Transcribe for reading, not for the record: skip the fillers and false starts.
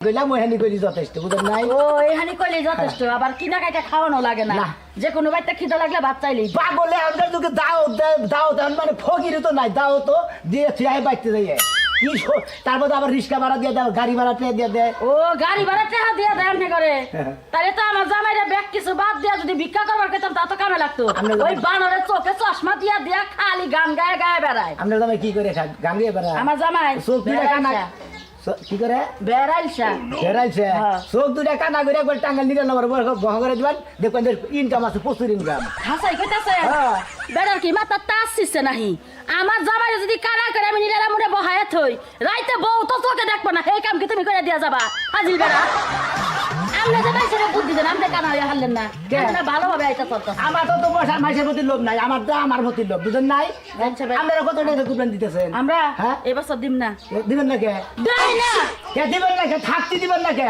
গইলাম ওইখানি কইলি যথেষ্ট বুঝেন নাই ও এখানে কইলে যথেষ্ট আবার কিনা কাইটা খাওয়ানো লাগে না যে কোনো বাইতে খিদা লাগলে ভাত চাইলেই পাগলে আমরা তোকে দাও মানে ফকির তো নাই দাও তো দিয়ে থিয়াই বাইতে যাই তারপর আবার রিক্সা ভাড়া দিয়ে দাও গাড়ি ভাড়া দিয়ে দেয় ও গাড়ি ভাড়া টাকা দিয়ে দেয় এমনি করে তাহলে তো আমার জামাইরা ব্যাগ কিছু বাদ দিয়া যদি ভিক্ষা করবার খেতাম তা তো কামে লাগতো ওই বানরের চোখে চশমা দিয়া দিয়া খালি গান গায়ে গায়ে বেড়ায় আমরা জামাই কি করে গান দিয়ে বেড়ায় আমার জামাই চোখ দুটা কানা কি করে বেড়াইছা বেড়াইছে চোখ দুটা কানা করে একবার টাঙ্গাল নিয়ে নেবার বহ করে দিবেন দেখবেন ইনকাম আছে প্রচুর ইনকাম হাসাই কইতাছে বেড়ার কি মাথা তাস ছিছে নাহি আমার জামাই যদি কানা করে আমি নিলাম মুড়ে বহায় থই রাইতে বউ তো চোখে দেখবো না এই কাম কি তুমি করে দিয়া যাবা হাজিল বেড়া আমরা যে বাইসের বুদ্ধি দেন আমরা কানা হইয়া হারলেন না আমরা ভালোভাবে আইতা চলতো আমার তো পয়সা মাসের প্রতি লোভ নাই আমার তো আমার প্রতি লোভ বুঝেন নাই আপনারা কত টাকা কুরবান দিতেছেন আমরা হ্যাঁ এবছর দিম না দিবেন না কে দেই না কে দিবেন না কে থাকতে দিবেন না কে